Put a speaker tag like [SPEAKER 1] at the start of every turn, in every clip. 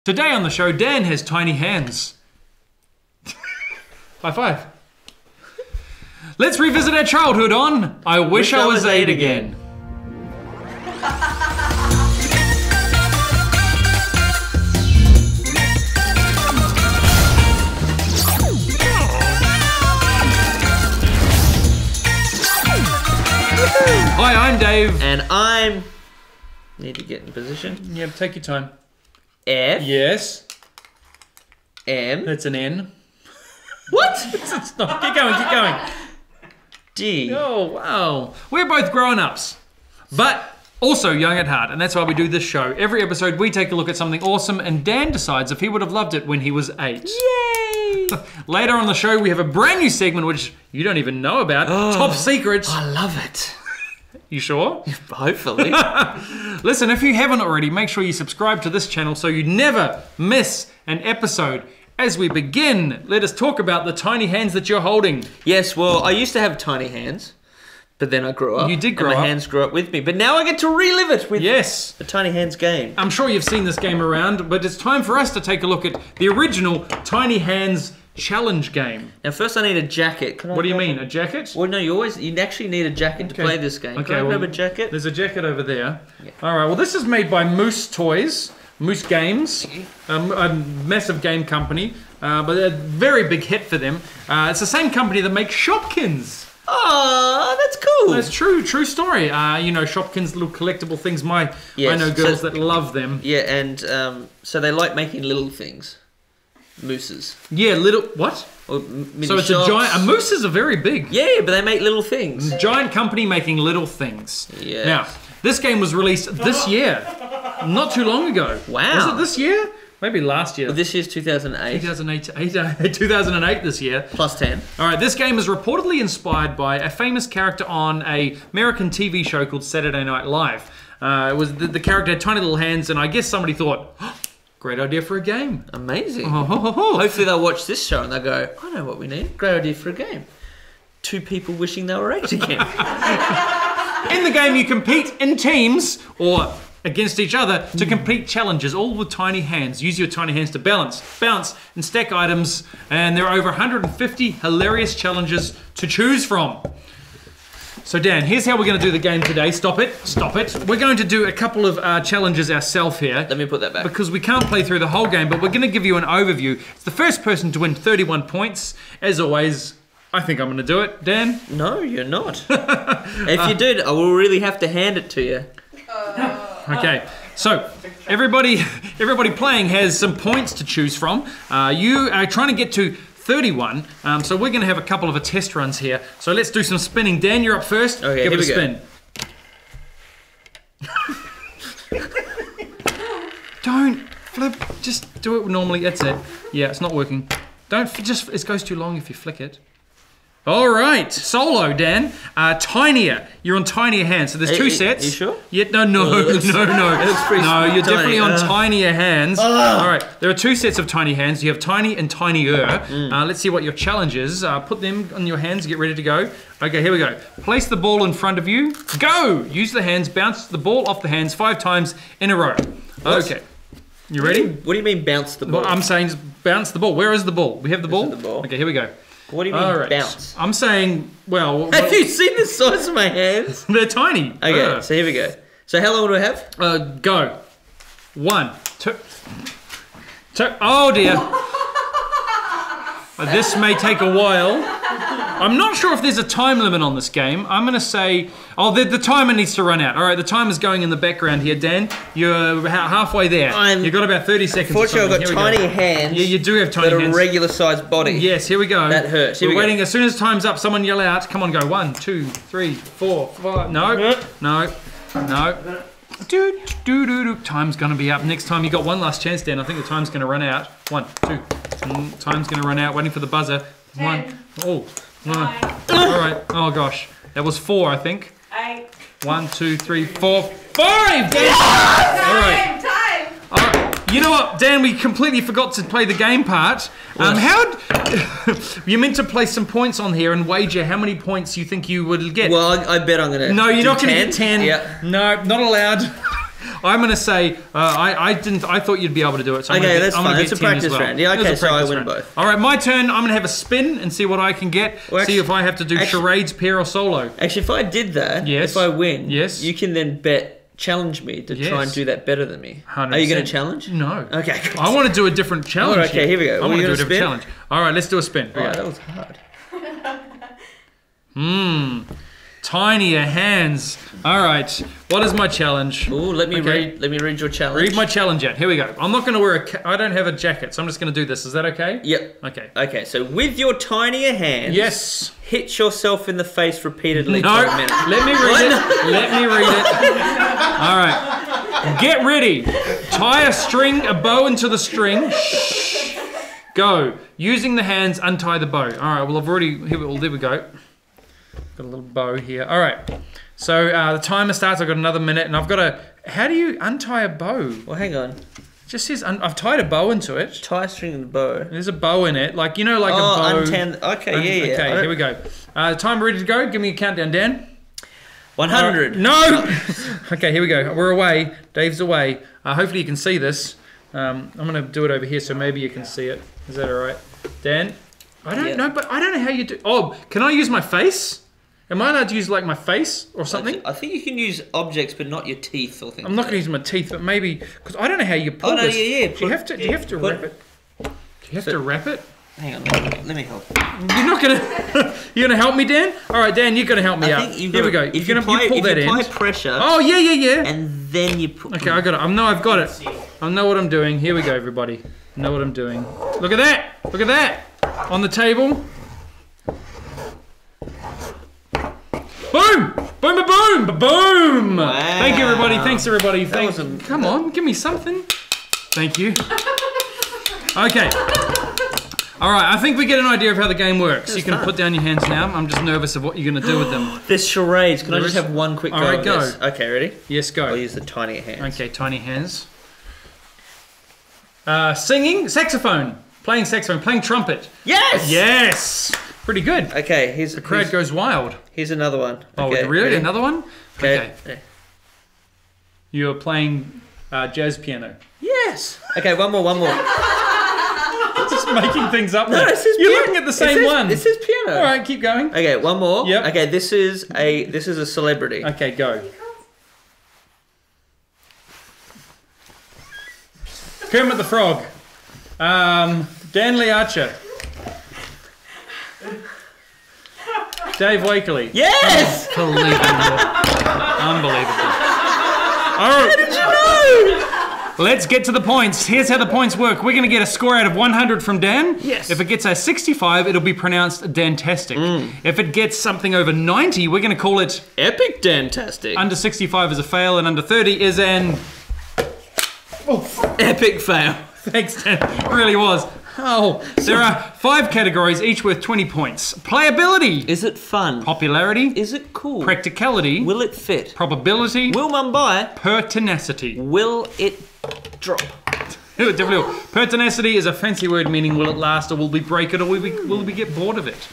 [SPEAKER 1] Today on the show, Dan has tiny hands. High five. Let's revisit our childhood on I Wish I Was 8 Again. Hi, I'm Dave.
[SPEAKER 2] And I'm... Need to get in position.
[SPEAKER 1] Yeah, take your time.
[SPEAKER 2] F.
[SPEAKER 1] Yes.
[SPEAKER 2] M.
[SPEAKER 1] That's an N.
[SPEAKER 2] What?
[SPEAKER 1] It's not. Keep going, keep going.
[SPEAKER 2] D.
[SPEAKER 1] Oh, wow. We're both grown-ups, but also young at heart, and that's why we do this show. Every episode, we take a look at something awesome, and Dan decides if he would have loved it when he was 8.
[SPEAKER 2] Yay!
[SPEAKER 1] Later on the show, we have a brand new segment, which you don't even know about. Top Secrets.
[SPEAKER 2] I love it.
[SPEAKER 1] You sure?
[SPEAKER 2] Hopefully.
[SPEAKER 1] Listen, if you haven't already, make sure you subscribe to this channel so you never miss an episode. As we begin, let us talk about the tiny hands that you're holding.
[SPEAKER 2] Yes, well, I used to have tiny hands, but then I grew up.
[SPEAKER 1] You did grow
[SPEAKER 2] and
[SPEAKER 1] up.
[SPEAKER 2] my hands grew up with me, but now I get to relive it with
[SPEAKER 1] Yes.
[SPEAKER 2] the tiny hands game.
[SPEAKER 1] I'm sure you've seen this game around, but it's time for us to take a look at the original Tiny Hands challenge game.
[SPEAKER 2] Now, first I need a jacket.
[SPEAKER 1] What do you mean, a jacket?
[SPEAKER 2] Well, no, you actually need a jacket to play this game. Can I grab a jacket?
[SPEAKER 1] There's a jacket over there. Yeah. All right, well, this is made by Moose Toys, Moose Games, a massive game company, but a very big hit for them. It's the same company that makes Shopkins.
[SPEAKER 2] Oh, that's cool.
[SPEAKER 1] That's true story. You know, Shopkins, little collectible things. I know girls that love them.
[SPEAKER 2] Yeah, and so they like making little things. Mooses.
[SPEAKER 1] Yeah, little, what?
[SPEAKER 2] Or
[SPEAKER 1] so it's a giant, a mooses are very big.
[SPEAKER 2] Yeah, but they make little things.
[SPEAKER 1] Giant company making little things.
[SPEAKER 2] Yeah.
[SPEAKER 1] Now, this game was released this year, not too long ago.
[SPEAKER 2] Wow.
[SPEAKER 1] Was it this year? Maybe last year.
[SPEAKER 2] Well, this year's 2008.
[SPEAKER 1] 2008 this year.
[SPEAKER 2] Plus 10.
[SPEAKER 1] All right, this game is reportedly inspired by a famous character on an American TV show called Saturday Night Live. It was the character had tiny little hands, and I guess somebody thought, oh, great idea for a game.
[SPEAKER 2] Amazing. Hopefully they'll watch this show and they'll go, I know what we need. Great idea for a game. 2 people wishing they were 8 again.
[SPEAKER 1] In the game, you compete in teams or against each other to complete challenges, all with tiny hands. Use your tiny hands to balance, bounce, and stack items. And there are over 150 hilarious challenges to choose from. So Dan, here's how we're going to do the game today. Stop it. We're going to do a couple of challenges ourselves here.
[SPEAKER 2] Let me put that back.
[SPEAKER 1] Because we can't play through the whole game, but we're going to give you an overview. It's the first person to win 31 points. As always, I think I'm going to do it. Dan?
[SPEAKER 2] No, you're not. If you did, I will really have to hand it to you.
[SPEAKER 1] Okay, so everybody playing has some points to choose from. You are trying to get to 31, so we're going to have a couple of test runs here. So let's do some spinning. Dan, you're up first.
[SPEAKER 2] Okay,
[SPEAKER 1] give it a spin. Don't flip, just do it normally. That's it. Yeah, it's not working. It goes too long if you flick it. All right, solo, Dan. Tinier. You're on tinier hands. So there's 2 sets.
[SPEAKER 2] Are you sure?
[SPEAKER 1] Yeah, no. No, you're definitely on tinier hands. All right, there are 2 sets of tiny hands. You have tiny and tinier. Let's see what your challenge is. Put them on your hands. Get ready to go. Okay, here we go. Place the ball in front of you. Go! Use the hands. Bounce the ball off the hands 5 times in a row. Okay. You ready?
[SPEAKER 2] What do you mean bounce the ball?
[SPEAKER 1] Well, I'm saying just bounce the ball. Where is the ball? We have the ball?
[SPEAKER 2] This is the ball.
[SPEAKER 1] Okay, here we go.
[SPEAKER 2] What do you mean bounce?
[SPEAKER 1] I'm saying, well...
[SPEAKER 2] Have you seen the size of my hands?
[SPEAKER 1] They're tiny.
[SPEAKER 2] Okay, so here we go. So how long do I have?
[SPEAKER 1] Go. 1, 2... Oh dear. This may take a while. I'm not sure if there's a time limit on this game. I'm going to say... Oh, the timer needs to run out. All right, the timer's going in the background here, Dan. You're halfway there. You've got about 30 seconds.
[SPEAKER 2] Unfortunately, I've got tiny hands.
[SPEAKER 1] Yeah, you do have tiny hands.
[SPEAKER 2] But a regular-sized body.
[SPEAKER 1] Yes, here we go.
[SPEAKER 2] That hurts.
[SPEAKER 1] We're waiting. As soon as time's up, someone yell out. Come on, go. 1, 2, 3, 4, 5. No. Time's going to be up. Next time, you got one last chance, Dan. I think the time's going to run out. 1, 2. Time's going to run out. Waiting for the buzzer. 1. Oh. 1. All right. Oh, gosh. That was 4, I think.
[SPEAKER 3] 8.
[SPEAKER 1] 1, 2, 3, 4, 5! Dan! All right. You know what, Dan? We completely forgot to play the game part. You meant to place some points on here and wager how many points you think you would get.
[SPEAKER 2] Well, I bet I'm gonna.
[SPEAKER 1] No, you're not going to get 10.
[SPEAKER 2] Yeah.
[SPEAKER 1] No, not allowed. I'm going to say I didn't. I thought you'd be able to do it. So
[SPEAKER 2] Okay, that's fine. It's a practice round. Yeah, okay, so I win both.
[SPEAKER 1] All right, my turn. I'm going to have a spin and see what I can get. Well, see if I have to do charades, pair, or solo.
[SPEAKER 2] Actually, if I did that, if I win, you can then challenge me to try and do that better than me. 100%. Are you going to challenge?
[SPEAKER 1] No.
[SPEAKER 2] Okay.
[SPEAKER 1] I want to do a different challenge.
[SPEAKER 2] Right, okay, here we go.
[SPEAKER 1] I want to do a different challenge. All right, let's do a spin.
[SPEAKER 2] Oh, that was hard.
[SPEAKER 1] Tinier hands. All right. What is my challenge?
[SPEAKER 2] Oh, let me read your challenge.
[SPEAKER 1] Read my challenge out. Here we go. I'm not going to wear I don't have a jacket, so I'm just going to do this. Is that okay?
[SPEAKER 2] Yep.
[SPEAKER 1] Okay.
[SPEAKER 2] Okay. So with your tinier hands, hit yourself in the face repeatedly for a minute.
[SPEAKER 1] Let me read it. Let me read it. All right. Get ready. Tie a bow into the string. Go. Using the hands, untie the bow. All right. Well, there we go. Got a little bow here. All right. So the timer starts. I've got another minute, and I've got to. How do you untie a bow?
[SPEAKER 2] Well, hang on.
[SPEAKER 1] It just says I've tied a bow into it.
[SPEAKER 2] Tie a string in the bow.
[SPEAKER 1] There's a bow in it, like a bow.
[SPEAKER 2] Okay, yeah.
[SPEAKER 1] Okay, here we go. Time ready to go. Give me a countdown, Dan.
[SPEAKER 2] 100.
[SPEAKER 1] No. Okay, here we go. We're away. Dave's away. Hopefully you can see this. I'm gonna do it over here, so maybe you can see it. Is that all right, Dan? I don't know, but I don't know how you do. Oh, can I use my face? Am I allowed to use like my face or something?
[SPEAKER 2] I think you can use objects, but not your teeth or things.
[SPEAKER 1] I'm not going to use my teeth, but maybe because I don't know how you pull this.
[SPEAKER 2] Yeah.
[SPEAKER 1] Do you have to wrap it? Do you have to wrap it?
[SPEAKER 2] Hang on, let me help.
[SPEAKER 1] You're not gonna. You're gonna help me, Dan? All right, Dan, you're gonna help me out. Here we go.
[SPEAKER 2] If you apply pressure.
[SPEAKER 1] Oh yeah.
[SPEAKER 2] And then you put.
[SPEAKER 1] Okay, I got it. I've got it. I know what I'm doing. Here we go, everybody. I know what I'm doing. Look at that. Look at that. On the table. Boom! Boom! Boom! Boom! Boom!
[SPEAKER 2] Wow.
[SPEAKER 1] Thank you, everybody. Thanks, everybody. Come on, give me something. Thank you. Okay. All right. I think we get an idea of how the game works. You can put down your hands now. I'm just nervous of what you're going to do with them.
[SPEAKER 2] There's charades. Can I just have one quick go?
[SPEAKER 1] All right, go.
[SPEAKER 2] Okay, ready?
[SPEAKER 1] Yes, go.
[SPEAKER 2] I'll use the tiny hands.
[SPEAKER 1] Okay, tiny hands. Singing, saxophone. Playing saxophone. Playing trumpet.
[SPEAKER 2] Yes.
[SPEAKER 1] Yes. Pretty good.
[SPEAKER 2] Okay,
[SPEAKER 1] the crowd goes wild.
[SPEAKER 2] Here's another one.
[SPEAKER 1] Oh,
[SPEAKER 2] okay,
[SPEAKER 1] really?
[SPEAKER 2] Ready?
[SPEAKER 1] Another one?
[SPEAKER 2] Okay.
[SPEAKER 1] You're playing jazz piano.
[SPEAKER 2] Yes. Okay, one more.
[SPEAKER 1] Just making things up.
[SPEAKER 2] No,
[SPEAKER 1] you're looking at the same one.
[SPEAKER 2] This is piano.
[SPEAKER 1] All right, keep going.
[SPEAKER 2] Okay, one more.
[SPEAKER 1] Yep.
[SPEAKER 2] Okay, this is a celebrity.
[SPEAKER 1] Okay, go. Kermit the Frog. Dan Lee Archer. Dave Wakeley.
[SPEAKER 2] Yes!
[SPEAKER 1] Unbelievable. All right.
[SPEAKER 2] How did you know?
[SPEAKER 1] Let's get to the points. Here's how the points work. We're going to get a score out of 100 from Dan.
[SPEAKER 2] Yes.
[SPEAKER 1] If it gets a 65, it'll be pronounced Dantastic. If it gets something over 90, we're going to call it
[SPEAKER 2] Epic Dantastic.
[SPEAKER 1] Under 65 is a fail, and under 30 is an
[SPEAKER 2] epic fail.
[SPEAKER 1] Thanks, Dan. It really was. Oh, there are 5 categories, each worth 20 points. Playability.
[SPEAKER 2] Is it fun?
[SPEAKER 1] Popularity.
[SPEAKER 2] Is it cool?
[SPEAKER 1] Practicality.
[SPEAKER 2] Will it fit?
[SPEAKER 1] Probability.
[SPEAKER 2] Will Mumbai?
[SPEAKER 1] Pertinacity.
[SPEAKER 2] Will it drop?
[SPEAKER 1] It definitely will. Pertinacity is a fancy word meaning will it last, or will we break it, or will we get bored of it?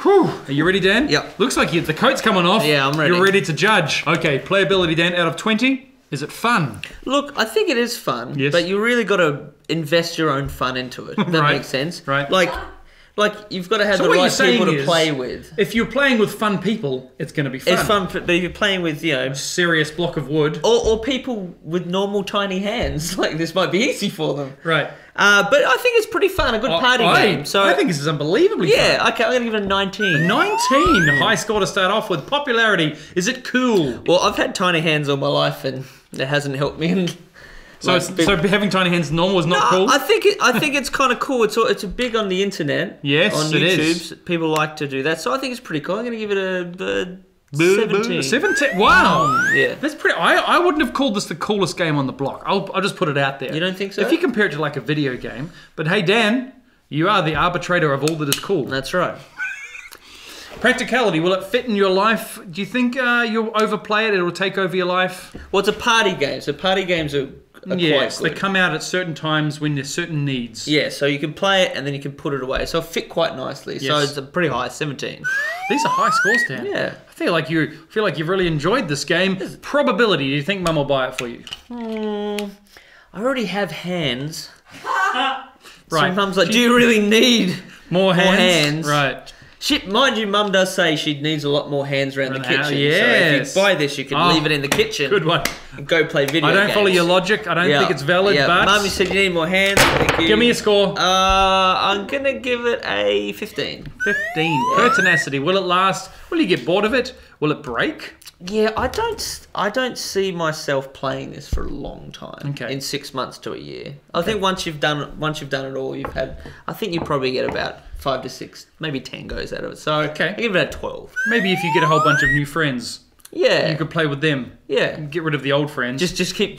[SPEAKER 1] Whew. Are you ready, Dan?
[SPEAKER 2] Yep.
[SPEAKER 1] Looks like the coat's coming off.
[SPEAKER 2] Yeah, I'm ready.
[SPEAKER 1] You're ready to judge. Okay, playability, Dan, out of 20. Is it fun?
[SPEAKER 2] Look, I think it is fun,
[SPEAKER 1] yes.
[SPEAKER 2] But you really got to invest your own fun into it. That makes sense.
[SPEAKER 1] Right.
[SPEAKER 2] Like you've got to have the right people to play with.
[SPEAKER 1] If you're playing with fun people, it's going to be fun.
[SPEAKER 2] It's fun, but if you're playing with,
[SPEAKER 1] a serious block of wood.
[SPEAKER 2] Or people with normal tiny hands, like this might be easy for them.
[SPEAKER 1] Right.
[SPEAKER 2] But I think it's pretty fun, a good party game. So
[SPEAKER 1] I think this is unbelievably fun.
[SPEAKER 2] Yeah, okay, I'm going to give it a 19.
[SPEAKER 1] 19! High score to start off with. Popularity. Is it cool?
[SPEAKER 2] Well, I've had tiny hands all my life and it hasn't helped me.
[SPEAKER 1] So having tiny hands normal is not cool?
[SPEAKER 2] I think it's kind of cool. It's big on the internet.
[SPEAKER 1] Yes,
[SPEAKER 2] on
[SPEAKER 1] it
[SPEAKER 2] YouTube.
[SPEAKER 1] is.
[SPEAKER 2] People like to do that. So I think it's pretty cool. I'm going to give it a 17.
[SPEAKER 1] 17? Wow.
[SPEAKER 2] Yeah.
[SPEAKER 1] That's pretty... I wouldn't have called this the coolest game on the block. I'll just put it out there.
[SPEAKER 2] You don't think so?
[SPEAKER 1] If you compare it to like a video game. But hey, Dan, you are the arbitrator of all that is cool.
[SPEAKER 2] That's right.
[SPEAKER 1] Practicality, will it fit in your life? Do you think you'll overplay it, it'll take over your life?
[SPEAKER 2] Well, it's a party game. So party games are
[SPEAKER 1] Yes,
[SPEAKER 2] quite
[SPEAKER 1] they
[SPEAKER 2] good.
[SPEAKER 1] come out at certain times when there's certain needs.
[SPEAKER 2] Yeah, so you can play it and then you can put it away. So it fit quite nicely. So
[SPEAKER 1] Yes.
[SPEAKER 2] it's a pretty high, 17.
[SPEAKER 1] These are high scores, Dan.
[SPEAKER 2] Yeah.
[SPEAKER 1] I feel like you've really enjoyed this game. Probability, do you think Mum will buy it for you?
[SPEAKER 2] I already have hands.
[SPEAKER 1] Right.
[SPEAKER 2] So Mum's like, do you really need
[SPEAKER 1] More hands?
[SPEAKER 2] hands?
[SPEAKER 1] Right.
[SPEAKER 2] Mind you, Mum does say she needs a lot more hands around the kitchen. So
[SPEAKER 1] yes.
[SPEAKER 2] if you buy this, you can leave it in the kitchen.
[SPEAKER 1] Good one.
[SPEAKER 2] And go play video
[SPEAKER 1] I don't
[SPEAKER 2] games.
[SPEAKER 1] follow your logic. I don't think it's valid, but...
[SPEAKER 2] Mum, you said you need more hands. Thank you.
[SPEAKER 1] Give me a score.
[SPEAKER 2] I'm going to give it a 15.
[SPEAKER 1] 15. Pertinacity. Will it last? Will you get bored of it? Will it break?
[SPEAKER 2] Yeah, I don't see myself playing this for a long time.
[SPEAKER 1] Okay.
[SPEAKER 2] In 6 months to a year. I think once you've done it all, I think you probably get about 5 to 6, maybe 10 goes out of it. So
[SPEAKER 1] Okay.
[SPEAKER 2] I give it a 12.
[SPEAKER 1] Maybe if you get a whole bunch of new friends,
[SPEAKER 2] Yeah.
[SPEAKER 1] you could play with them.
[SPEAKER 2] Yeah.
[SPEAKER 1] Get rid of the old friends.
[SPEAKER 2] Keep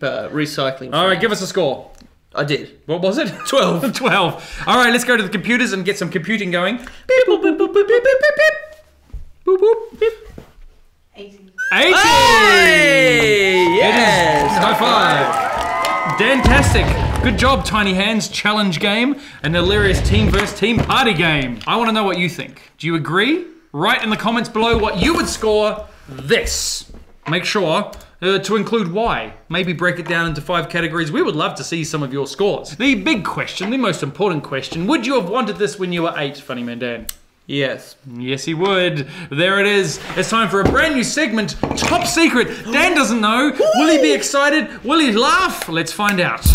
[SPEAKER 2] recycling.
[SPEAKER 1] All right, give us a score.
[SPEAKER 2] I did.
[SPEAKER 1] What was it?
[SPEAKER 2] 12.
[SPEAKER 1] 12. All right, let's go to the computers and get some computing going. Beep, boop, boop, boop, beep, beep, beep, beep. Boop, boop, beep.
[SPEAKER 3] 80.
[SPEAKER 1] 80!
[SPEAKER 2] Hey! Yes!
[SPEAKER 1] High five. Dantastic. Good job, Tiny Hands challenge game, an hilarious team versus team party game. I want to know what you think. Do you agree? Write in the comments below what you would score this. Make sure to include why. Maybe break it down into 5 categories. We would love to see some of your scores. The big question, the most important question, would you have wanted this when you were 8, Funny Man Dan?
[SPEAKER 2] Yes.
[SPEAKER 1] Yes, he would. There it is. It's time for a brand new segment, Top Secret. Dan doesn't know. Will he be excited? Will he laugh? Let's find out.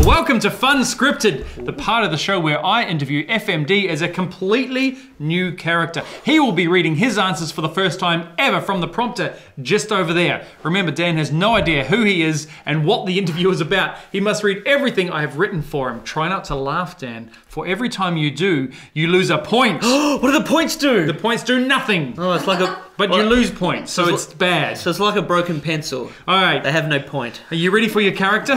[SPEAKER 1] Welcome to Funscripted, the part of the show where I interview FMD as a completely new character. He will be reading his answers for the first time ever from the prompter just over there. Remember, Dan has no idea who he is and what the interview is about. He must read everything I have written for him. Try not to laugh, Dan. For every time you do, you lose a point.
[SPEAKER 2] What do the points do?
[SPEAKER 1] The points do nothing.
[SPEAKER 2] Oh, it's like a...
[SPEAKER 1] But you lose points, so it's bad.
[SPEAKER 2] So it's like a broken pencil.
[SPEAKER 1] All right.
[SPEAKER 2] They have no point.
[SPEAKER 1] Are you ready for your character?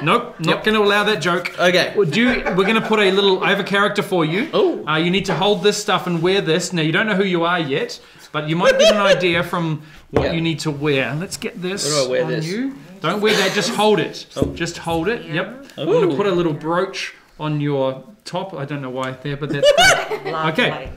[SPEAKER 1] Nope, not going to allow that joke.
[SPEAKER 2] Okay.
[SPEAKER 1] We're going to put a little, I have a character for you.
[SPEAKER 2] Oh.
[SPEAKER 1] You need to hold this stuff and wear this. Now, you don't know who you are yet, but you might get an idea from what you need to wear. Let's get this
[SPEAKER 2] Where do I wear
[SPEAKER 1] on
[SPEAKER 2] this?
[SPEAKER 1] you. Don't wear that, just hold it. Just hold it, yep. I'm going to put a little brooch on your top. I don't know why there, but that's great. Okay.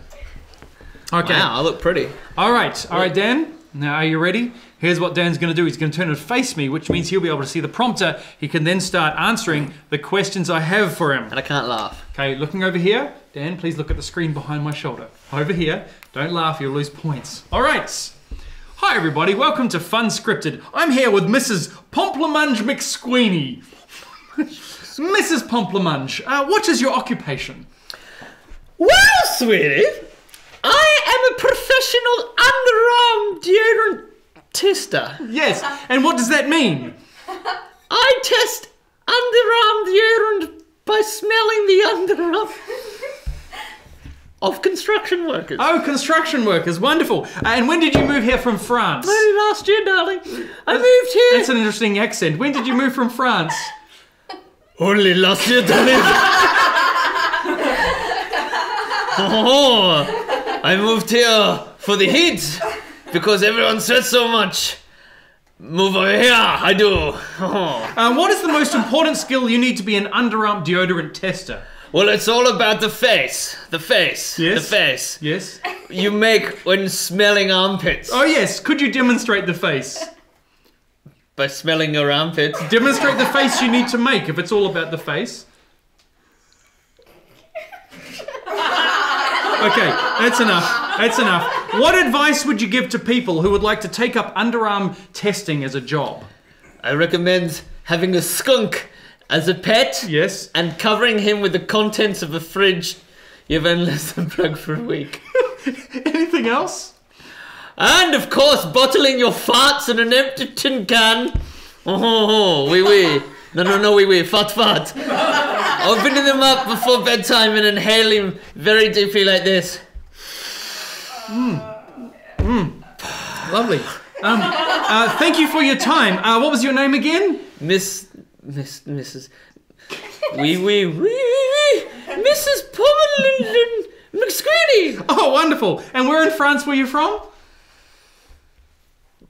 [SPEAKER 1] Okay.
[SPEAKER 2] Wow, I look pretty.
[SPEAKER 1] All right, Dan. Now, are you ready? Here's what Dan's going to do. He's going to turn and face me, which means he'll be able to see the prompter. He can then start answering the questions I have for him.
[SPEAKER 2] And I can't laugh.
[SPEAKER 1] Okay, looking over here. Dan, please look at the screen behind my shoulder. Over here. Don't laugh, you'll lose points. All right. Hi, everybody. Welcome to Funscripted. I'm here with Mrs. Pomplamunge McSqueenie. Mrs. Pomplamunge, what is your occupation?
[SPEAKER 2] Well, sweetie, I am a professional underarm deodorant tester.
[SPEAKER 1] Yes, and what does that mean?
[SPEAKER 2] I test underarm deodorant by smelling the underarm of construction workers.
[SPEAKER 1] Oh, construction workers, wonderful. And when did you move here from France?
[SPEAKER 2] Only last year, darling. I moved here.
[SPEAKER 1] That's an interesting accent. When did you move from France?
[SPEAKER 2] Only last year, darling. Oh, I moved here for the heat because everyone sweats so much. Move over here, I do. Oh.
[SPEAKER 1] What is the most important skill you need to be an underarm deodorant tester?
[SPEAKER 2] Well, it's all about the face. The face.
[SPEAKER 1] Yes.
[SPEAKER 2] The face.
[SPEAKER 1] Yes.
[SPEAKER 2] You make when smelling armpits.
[SPEAKER 1] Oh yes, could you demonstrate the face?
[SPEAKER 2] By smelling your armpits.
[SPEAKER 1] Demonstrate the face you need to make if it's all about the face. Okay, that's enough. That's enough. What advice would you give to people who would like to take up underarm testing as a job?
[SPEAKER 2] I recommend having a skunk as a pet.
[SPEAKER 1] Yes.
[SPEAKER 2] And covering him with the contents of a fridge you've only left the plug for a week.
[SPEAKER 1] Anything else?
[SPEAKER 2] And of course, bottling your farts in an empty tin can. Oh, wee wee. No, wee wee. Fart. Opening them up before bedtime and inhaling very deeply like this.
[SPEAKER 1] Lovely. Thank you for your time. What was your name again?
[SPEAKER 2] Mrs. Wee. Mrs. Pommelin McSqueenie.
[SPEAKER 1] Oh, wonderful. And where in France were you from?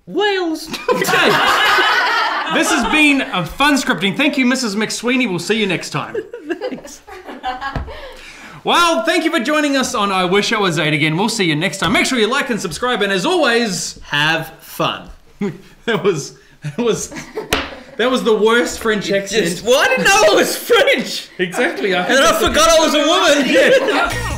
[SPEAKER 2] Whales.
[SPEAKER 1] Okay. This has been a fun scripting. Thank you, Mrs. McSweeney. We'll see you next time.
[SPEAKER 2] Thanks.
[SPEAKER 1] Well, thank you for joining us on I Wish I Was 8 again. We'll see you next time. Make sure you like and subscribe, and as always,
[SPEAKER 2] have fun.
[SPEAKER 1] that was the worst French accent.
[SPEAKER 2] Well, I didn't know it was French.
[SPEAKER 1] Exactly.
[SPEAKER 2] And then I forgot I was a woman.
[SPEAKER 1] Yeah.